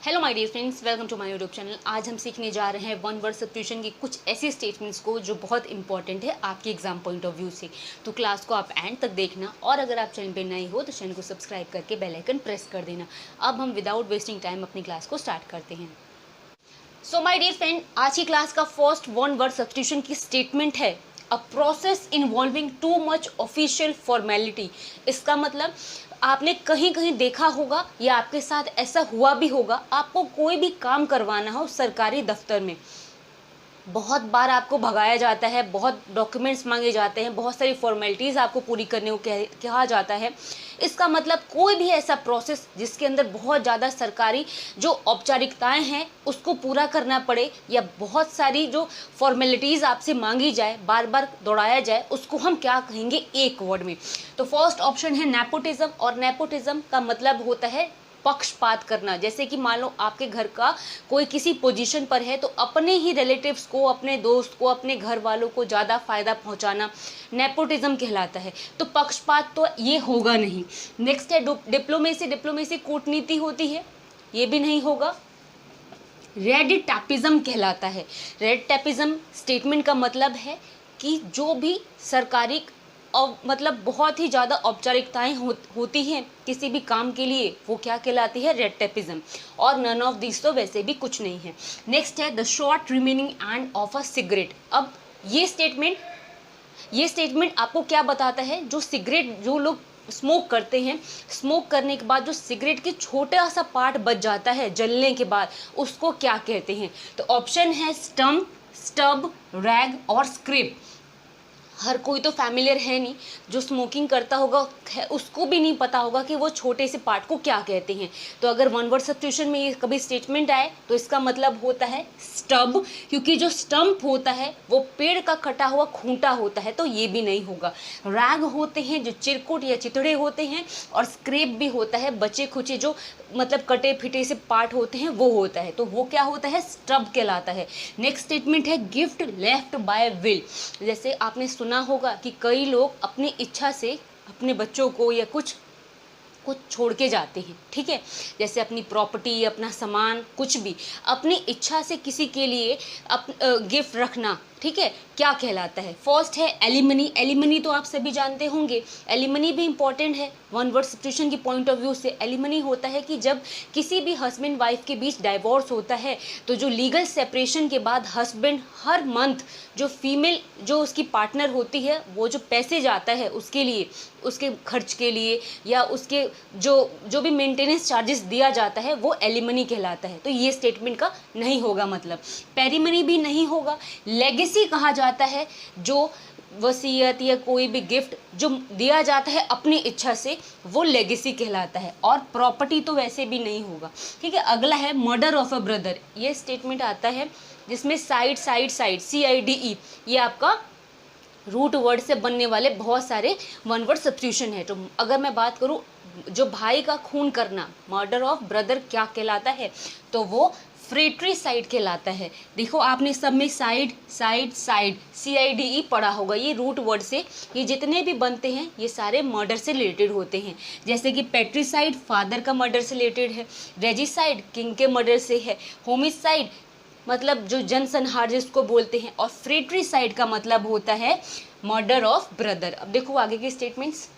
Hello my dear friends, welcome to my YouTube channel. आज हम सीखने जा रहे हैं वन वर्ड सब्स्टिट्यूशन की कुछ ऐसी स्टेटमेंट्स को जो बहुत इंपॉर्टेंट है आपके एग्जाम पॉइंट ऑफ व्यू से। तो क्लास को आप एंड तक देखना और अगर आप चैनल पे नए हो तो चैनल को सब्सक्राइब करके बेल आइकन प्रेस कर देना। अब हम विदाउट वेस्टिंग टाइम अपनी क्लास को स्टार्ट करते हैं। सो माय डियर फ्रेंड, आज की क्लास का फर्स्ट वन वर्ड सब्स्टिट्यूशन की स्टेटमेंट है a process involving too much official formality. इसका मतलब आपने कहीं कहीं देखा होगा या आपके साथ ऐसा हुआ भी होगा, आपको कोई भी काम करवाना हो सरकारी दफ्तर में, बहुत बार आपको भगाया जाता है, बहुत डॉक्यूमेंट्स मांगे जाते हैं, बहुत सारी फॉर्मेलिटीज़ आपको पूरी करने को कहा जाता है। इसका मतलब कोई भी ऐसा प्रोसेस जिसके अंदर बहुत ज़्यादा सरकारी जो औपचारिकताएं हैं उसको पूरा करना पड़े या बहुत सारी जो फॉर्मेलिटीज़ आपसे मांगी जाए, बार बार दौड़ाया जाए, उसको हम क्या कहेंगे एक वर्ड में। तो फर्स्ट ऑप्शन है नेपोटिज्म, और नेपोटिज्म का मतलब होता है पक्षपात करना। जैसे कि मान लो आपके घर का कोई किसी पोजीशन पर है तो अपने ही रिलेटिव्स को, अपने दोस्त को, अपने घर वालों को ज़्यादा फायदा पहुंचाना नेपोटिज्म कहलाता है। तो पक्षपात तो ये होगा नहीं। नेक्स्ट है डिप्लोमेसी। डिप्लोमेसी कूटनीति होती है, ये भी नहीं होगा। रेड टैपिज्म कहलाता है। रेड टैपिज्म स्टेटमेंट का मतलब है कि जो भी सरकारी और मतलब बहुत ही ज़्यादा औपचारिकताएं होती हैं किसी भी काम के लिए, वो क्या कहलाती है? Red tapism. और नन ऑफ दिस तो वैसे भी कुछ नहीं है। नेक्स्ट है the short remaining end of a cigarette. अब ये स्टेटमेंट आपको क्या बताता है? जो सिगरेट जो लोग स्मोक करते हैं, स्मोक करने के बाद जो सिगरेट की छोटा सा पार्ट बच जाता है जलने के बाद, उसको क्या कहते हैं? तो ऑप्शन है स्टम्प, स्टब, रैग और स्क्रिप। हर कोई तो फैमिलियर है नहीं, जो स्मोकिंग करता होगा उसको भी नहीं पता होगा कि वो छोटे से पार्ट को क्या कहते हैं। तो अगर वन वर्ड सब्स्टिट्यूशन में ये कभी स्टेटमेंट आए तो इसका मतलब होता है स्टब, क्योंकि जो स्टम्प होता है वो पेड़ का कटा हुआ खूंटा होता है, तो ये भी नहीं होगा। रैग होते हैं जो चिरकुट या चितड़े होते हैं, और स्क्रेप भी होता है बचे खुचे जो मतलब कटे फिटे से पार्ट होते हैं, वो होता है। तो वो क्या होता है? स्टब कहलाता है। नेक्स्ट स्टेटमेंट है गिफ्ट लेफ्ट बाय विल। जैसे आपने सुना होगा कि कई लोग अपनी इच्छा से अपने बच्चों को या कुछ छोड़ के जाते हैं, ठीक है। जैसे अपनी प्रॉपर्टी, अपना सामान, कुछ भी अपनी इच्छा से किसी के लिए गिफ्ट रखना, ठीक है, क्या कहलाता है? फर्स्ट है एलिमनी। एलिमनी तो आप सभी जानते होंगे। एलिमनी भी इंपॉर्टेंट है वन वर्ड सब्स्टिट्यूशन की पॉइंट ऑफ व्यू से। एलिमनी होता है कि जब किसी भी हस्बैंड वाइफ के बीच डाइवोर्स होता है तो जो लीगल सेपरेशन के बाद हस्बैंड हर मंथ जो फीमेल जो उसकी पार्टनर होती है वो जो पैसे जाता है उसके लिए, उसके खर्च के लिए या उसके जो भी मेंटेनेंस चार्जेस दिया जाता है वो एलिमनी कहलाता है। तो ये स्टेटमेंट का नहीं होगा मतलब। पेरीमनी भी नहीं होगा। लेगेसी कहा जाता है जो वसीयत या कोई भी गिफ्ट जो दिया जाता है अपनी इच्छा से, वो लेगेसी कहलाता है। और प्रॉपर्टी तो वैसे भी नहीं होगा, ठीक है। अगला है मर्डर ऑफ अ ब्रदर। ये स्टेटमेंट आता है जिसमें साइड साइड साइड CIDE ये आपका रूट वर्ड से बनने वाले बहुत सारे वन वर्ड सब्स्टिट्यूशन है। तो अगर मैं बात करूं जो भाई का खून करना, मर्डर ऑफ ब्रदर क्या कहलाता है? तो वो फ्रेट्रीसाइड कहलाता है। देखो आपने सब में साइड साइड साइड CIDE पढ़ा होगा। ये रूट वर्ड से ये जितने भी बनते हैं ये सारे मर्डर से रिलेटेड होते हैं। जैसे कि पेट्रीसाइड फादर का मर्डर से रिलेटेड है, रेजिसाइड किंग के मर्डर से है, होमिसाइड मतलब जो जनसंहार जिसको बोलते हैं, और फ्रेट्रीसाइड का मतलब होता है मर्डर ऑफ ब्रदर। अब देखो आगे की statements.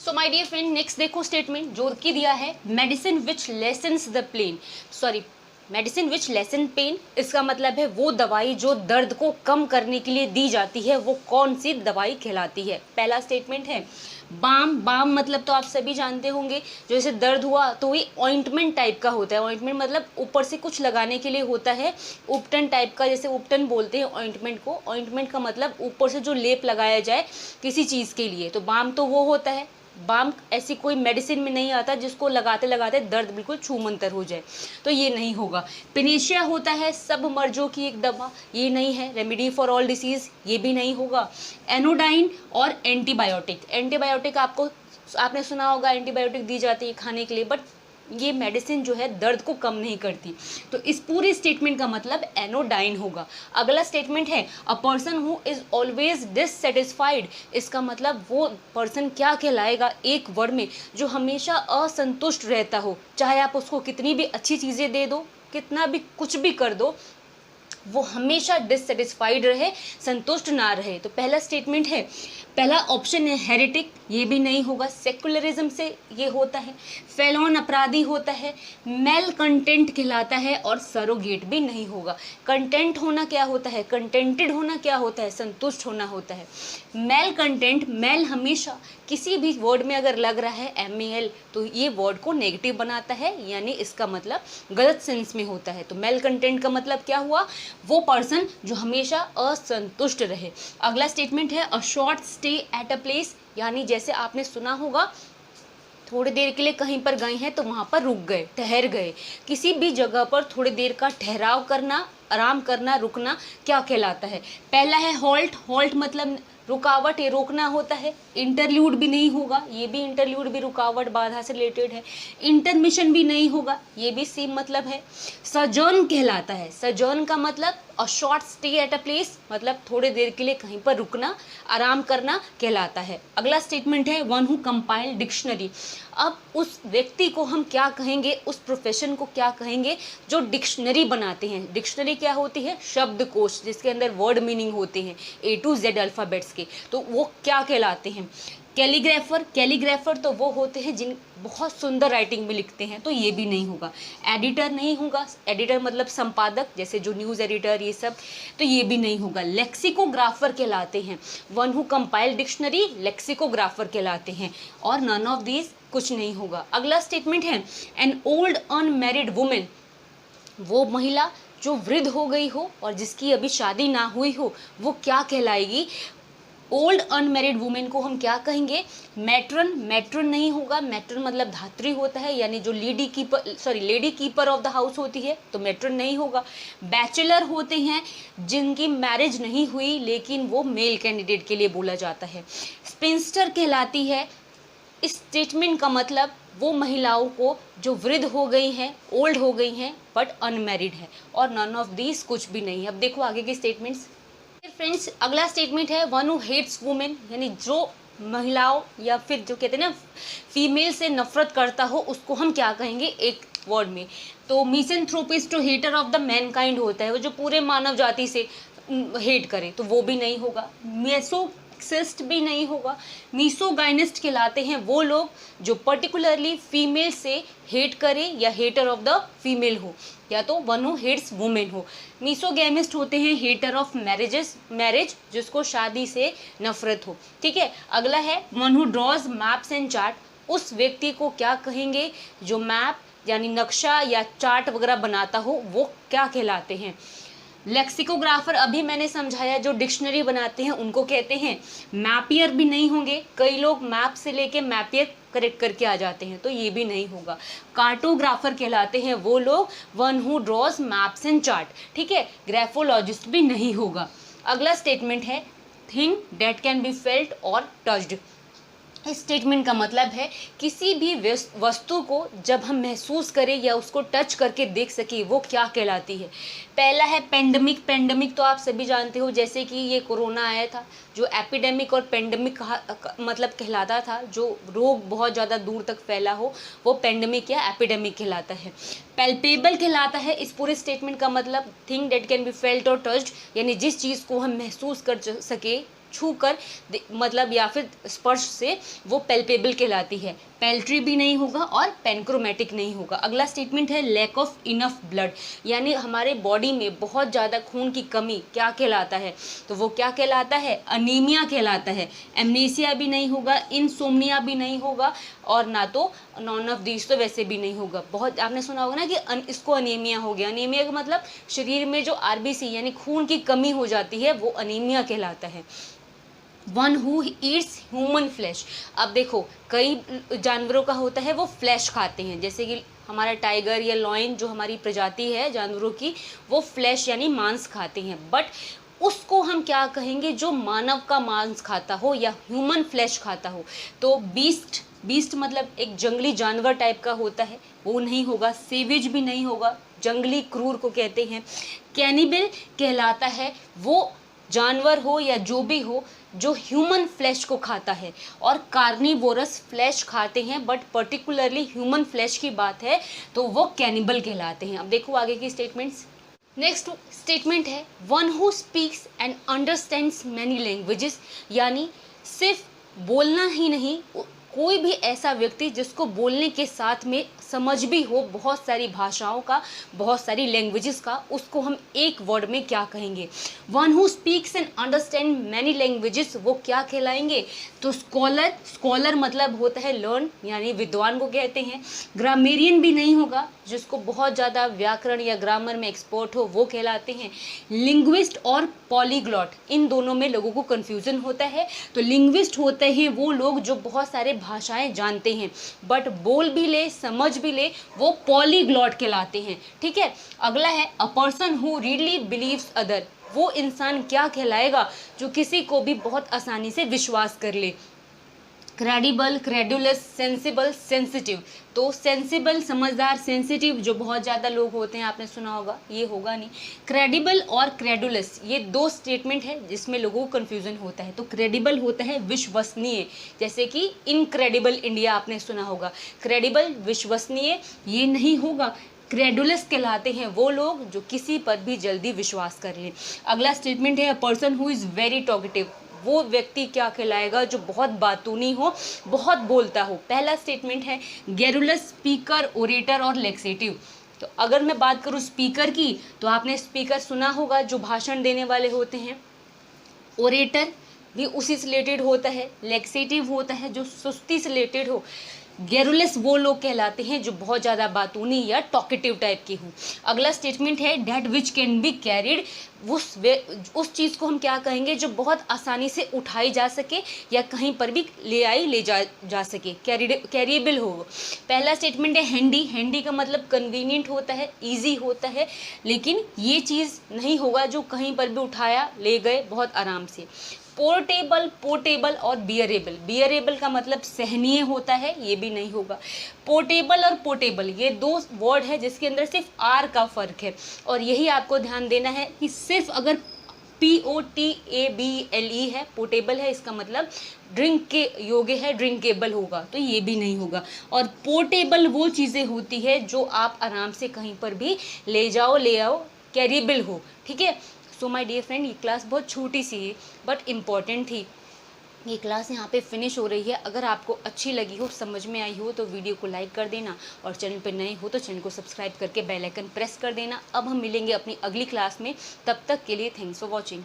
So my dear friend, next देखो स्टेटमेंट जो की दिया है medicine which lessens the pain, sorry medicine which lessen pain. इसका मतलब है वो दवाई जो दर्द को कम करने के लिए दी जाती है, वो कौन सी दवाई कहलाती है? पहला स्टेटमेंट है बाम। बाम मतलब तो आप सभी जानते होंगे, जैसे दर्द हुआ तो ये ऑइंटमेंट टाइप का होता है। ऑइंटमेंट मतलब ऊपर से कुछ लगाने के लिए होता है, उपटन टाइप का, जैसे उपटन बोलते हैं ऑइंटमेंट को। ऑइंटमेंट का मतलब ऊपर से जो लेप लगाया जाए किसी चीज़ के लिए, तो बाम तो वो होता है। बाम ऐसी कोई मेडिसिन में नहीं आता जिसको लगाते लगाते दर्द बिल्कुल छूमंतर हो जाए, तो ये नहीं होगा। पिनेशिया होता है सब मर्जों की एक दवा, ये नहीं है। रेमेडी फॉर ऑल डिसीज, ये भी नहीं होगा। एनोडाइन और एंटीबायोटिक। एंटीबायोटिक आपने सुना होगा, एंटीबायोटिक दी जाती है खाने के लिए, बट ये मेडिसिन जो है दर्द को कम नहीं करती। तो इस पूरी स्टेटमेंट का मतलब एनोडाइन होगा। अगला स्टेटमेंट है a person who is always dissatisfied. इसका मतलब वो पर्सन क्या कहलाएगा एक वर्ड में, जो हमेशा असंतुष्ट रहता हो, चाहे आप उसको कितनी भी अच्छी चीज़ें दे दो, कितना भी कुछ भी कर दो, वो हमेशा डिससेटिस्फाइड रहे, संतुष्ट ना रहे। तो पहला स्टेटमेंट है, पहला ऑप्शन है हेरेटिक, ये भी नहीं होगा, सेकुलरिज्म से ये होता है, फेलोन अपराधी होता है, मेल कंटेंट कहलाता है, और सरोगेट भी नहीं होगा। कंटेंट होना क्या होता है, कंटेंटेड होना क्या होता है, संतुष्ट होना होता है। मेल कंटेंट, मेल हमेशा किसी भी वर्ड में अगर लग रहा है MEL तो ये वर्ड को नेगेटिव बनाता है, यानी इसका मतलब गलत सेंस में होता है। तो मेल कंटेंट का मतलब क्या हुआ, वो पर्सन जो हमेशा असंतुष्ट रहे। अगला स्टेटमेंट है a short stay at a place, यानी जैसे आपने सुना होगा थोड़ी देर के लिए कहीं पर गए हैं तो वहाँ पर रुक गए, ठहर गए। किसी भी जगह पर थोड़ी देर का ठहराव करना, आराम करना, रुकना क्या कहलाता है। पहला है हॉल्ट, हॉल्ट मतलब रुकावट, ये रोकना होता है। इंटरल्यूड भी नहीं होगा, ये भी इंटरल्यूड भी रुकावट बाधा से रिलेटेड है। इंटरमिशन भी नहीं होगा, ये भी सेम मतलब है। सजर्न कहलाता है, सजर्न का मतलब a short stay at a place, मतलब थोड़ी देर के लिए कहीं पर रुकना, आराम करना कहलाता है। अगला स्टेटमेंट है वन हु कंपाइल डिक्शनरी। अब उस व्यक्ति को हम क्या कहेंगे, उस प्रोफेशन को क्या कहेंगे जो डिक्शनरी बनाते हैं। डिक्शनरी क्या होती है, शब्दकोश जिसके अंदर वर्ड मीनिंग होते हैं A to Z अल्फ़ाबेट्स के, तो वो क्या कहलाते हैं। कैलीग्राफर, कैलीग्राफर तो वो होते हैं जिन बहुत सुंदर राइटिंग में लिखते हैं, तो ये भी नहीं होगा। एडिटर नहीं होगा, एडिटर मतलब संपादक, जैसे जो न्यूज़ एडिटर ये सब, तो ये भी नहीं होगा। लेक्सिकोग्राफर कहलाते हैं, one who compile dictionary lexicographer कहलाते हैं, और नन ऑफ दीज कुछ नहीं होगा। अगला स्टेटमेंट है एन ओल्ड अनमैरिड वुमेन, वो महिला जो वृद्ध हो गई हो और जिसकी अभी शादी ना हुई हो, वो क्या कहलाएगी। ओल्ड अनमैरिड वुमेन को हम क्या कहेंगे, मैट्रन, मैट्रन नहीं होगा। मैट्रन मतलब धात्री होता है, यानी जो lady keeper of the house होती है, तो मैट्रन नहीं होगा। बैचलर होते हैं जिनकी मैरिज नहीं हुई लेकिन वो मेल कैंडिडेट के लिए बोला जाता है। स्पिंस्टर कहलाती है। इस स्टेटमेंट का मतलब वो महिलाओं को जो वृद्ध हो गई हैं, ओल्ड हो गई हैं, बट अनमैरिड है, और नन ऑफ दीज कुछ भी नहीं है। अब देखो आगे के स्टेटमेंट्स। फ्रेंड्स अगला स्टेटमेंट है वन हु हेट्स वुमेन, यानी जो महिलाओं या फिर जो कहते हैं ना फीमेल से नफरत करता हो, उसको हम क्या कहेंगे एक वर्ड में। तो मिसैंथ्रोपिस्ट तो हेटर ऑफ द मैनकाइंड होता है, वो जो पूरे मानव जाति से हेट करे, तो वो भी नहीं होगा। मेसोक्सिस्ट भी नहीं होगा। मिसोगाइनिस्ट कहलाते हैं वो लोग जो पर्टिकुलरली फीमेल से हेट करे या हेटर ऑफ द फीमेल हो, या तो वन हु हेट्स वुमेन हो। मिसोगैमिस्ट होते हैं हेटर ऑफ मैरिज, जिसको शादी से नफरत हो। ठीक है, अगला है one who draws maps and chart, उस व्यक्ति को क्या कहेंगे जो मैप यानी नक्शा या चार्ट वगैरह बनाता हो, वो क्या कहलाते हैं। लेक्सिकोग्राफर अभी मैंने समझाया, जो डिक्शनरी बनाते हैं उनको कहते हैं। मैपियर भी नहीं होंगे, कई लोग मैप से लेके मैपियर करेक्ट करके आ जाते हैं, तो ये भी नहीं होगा। कार्टोग्राफर कहलाते हैं वो लोग one who draws maps and chart. ठीक है, ग्राफोलॉजिस्ट भी नहीं होगा। अगला स्टेटमेंट है thing that can be felt और टच्ड। इस स्टेटमेंट का मतलब है किसी भी वस्तु को जब हम महसूस करें या उसको टच करके देख सके, वो क्या कहलाती है। पहला है पेंडेमिक, पेंडेमिक तो आप सभी जानते हो, जैसे कि ये कोरोना आया था, जो एपिडेमिक और पेंडेमिक मतलब कहलाता था, जो रोग बहुत ज़्यादा दूर तक फैला हो, वो पेंडेमिक या एपिडेमिक कहलाता है। पैल्पेबल कहलाता है इस पूरे स्टेटमेंट का मतलब thing date can be felt और टच्ड, यानी जिस चीज़ को हम महसूस कर सके, छू कर मतलब या फिर स्पर्श से, वो पैल्पेबल कहलाती है। पैल्ट्री भी नहीं होगा और पेनक्रोमेटिक नहीं होगा। अगला स्टेटमेंट है लैक ऑफ इनफ ब्लड, यानी हमारे बॉडी में बहुत ज़्यादा खून की कमी क्या कहलाता है, तो वो क्या कहलाता है, अनीमिया कहलाता है। एमनेसिया भी नहीं होगा, इंसोम्निया भी नहीं होगा, और ना तो नॉन ऑफ दीज तो वैसे भी नहीं होगा। बहुत आपने सुना होगा ना कि इसको अनीमिया हो गया। अनीमिया का मतलब शरीर में जो RBC यानी खून की कमी हो जाती है, वो अनीमिया कहलाता है। One who Yeats human flesh, अब देखो कई जानवरों का होता है वो फ्लैश खाते हैं, जैसे कि हमारा टाइगर या लॉयन जो हमारी प्रजाति है जानवरों की, वो फ्लैश यानी मांस खाते हैं, बट उसको हम क्या कहेंगे जो मानव का मांस खाता हो या ह्यूमन फ्लैश खाता हो, तो बीस्ट बीस्ट मतलब एक जंगली जानवर टाइप का होता है, वो नहीं होगा। सेविज भी नहीं होगा, जंगली क्रूर को कहते हैं। कैनिबल कहलाता है वो जानवर हो या जो भी हो जो ह्यूमन फ्लैश को खाता है, और कार्निवोरस फ्लैश खाते हैं, बट पर्टिकुलरली ह्यूमन फ्लैश की बात है तो वो कैनिबल कहलाते हैं। अब देखो आगे की स्टेटमेंट्स। नेक्स्ट स्टेटमेंट है one who speaks and understands many languages, यानी सिर्फ बोलना ही नहीं, कोई भी ऐसा व्यक्ति जिसको बोलने के साथ में समझ भी हो बहुत सारी भाषाओं का, बहुत सारी लैंग्वेजेस का, उसको हम एक वर्ड में क्या कहेंगे? One who speaks and understand many languages, वो क्या कहलाएंगे? तो स्कॉलर, स्कॉलर मतलब होता है लर्न, यानी विद्वान को कहते हैं। ग्रामेरियन भी नहीं होगा, जिसको बहुत ज़्यादा व्याकरण या ग्रामर में एक्सपर्ट हो, वो कहलाते हैं। लिंग्विस्ट और पॉलीग्लॉट, इन दोनों में लोगों को कन्फ्यूज़न होता है। तो लिंग्विस्ट होते हैं वो लोग जो बहुत सारे भाषाएं जानते हैं बट बोल भी ले, समझ भी ले, वो पॉलीग्लॉट कहलाते हैं। ठीक है, अगला है a person who readily believes other, वो इंसान क्या कहलाएगा? जो किसी को भी बहुत आसानी से विश्वास कर ले। Credible, credulous, sensible, sensitive. तो सेंसिबल समझदार, सेंसिटिव जो बहुत ज़्यादा लोग होते हैं, आपने सुना होगा, ये होगा नहीं। क्रेडिबल और क्रेडुलस, ये दो स्टेटमेंट है जिसमें लोगों को कन्फ्यूजन होता है। तो क्रेडिबल होता है विश्वसनीय, जैसे कि इनक्रेडिबल इंडिया आपने सुना होगा। क्रेडिबल विश्वसनीय ये नहीं होगा। क्रेडुलस कहलाते हैं वो लोग जो किसी पर भी जल्दी विश्वास कर लें। अगला स्टेटमेंट है a person who is very talkative, वो व्यक्ति क्या कहलाएगा? जो बहुत बातूनी हो, बहुत बोलता हो। पहला स्टेटमेंट है गैरुलस, स्पीकर, ओरेटर और लेक्सेटिव। तो अगर मैं बात करूँ स्पीकर की, तो आपने स्पीकर सुना होगा जो भाषण देने वाले होते हैं। ओरेटर भी उसी से रिलेटेड होता है। लेक्सेटिव होता है जो सुस्ती से रिलेटेड हो। गैरुलस वो लोग कहलाते हैं जो बहुत ज़्यादा बातूनी या टॉकेटिव टाइप की हो। अगला स्टेटमेंट है debt which can be carried, उस चीज़ को हम क्या कहेंगे जो बहुत आसानी से उठाई जा सके या कहीं पर भी ले जा सके, कैरिएबल हो। पहला स्टेटमेंट है हैंडी, हैंडी का मतलब कन्वीनियंट होता है, ईजी होता है, लेकिन ये चीज़ नहीं होगा जो कहीं पर भी उठाया ले गए बहुत आराम से। पोर्टेबल, पोर्टेबल और बियरेबल, बियरेबल का मतलब सहनीय होता है, ये भी नहीं होगा। पोर्टेबल और पोर्टेबल ये दो वर्ड है जिसके अंदर सिर्फ आर का फर्क है, और यही आपको ध्यान देना है कि सिर्फ अगर POTABLE है, पोर्टेबल है, इसका मतलब ड्रिंक के योग्य है, ड्रिंकेबल होगा, तो ये भी नहीं होगा। और पोर्टेबल वो चीज़ें होती है जो आप आराम से कहीं पर भी ले आओ, कैरिएबल हो। ठीक है, सो माय डियर फ्रेंड, ये क्लास बहुत छोटी सी है बट इम्पॉर्टेंट थी। ये क्लास यहाँ पे फिनिश हो रही है। अगर आपको अच्छी लगी हो, समझ में आई हो, तो वीडियो को लाइक कर देना, और चैनल पे नए हो तो चैनल को सब्सक्राइब करके बेल आइकन प्रेस कर देना। अब हम मिलेंगे अपनी अगली क्लास में, तब तक के लिए थैंक्स फॉर वॉचिंग।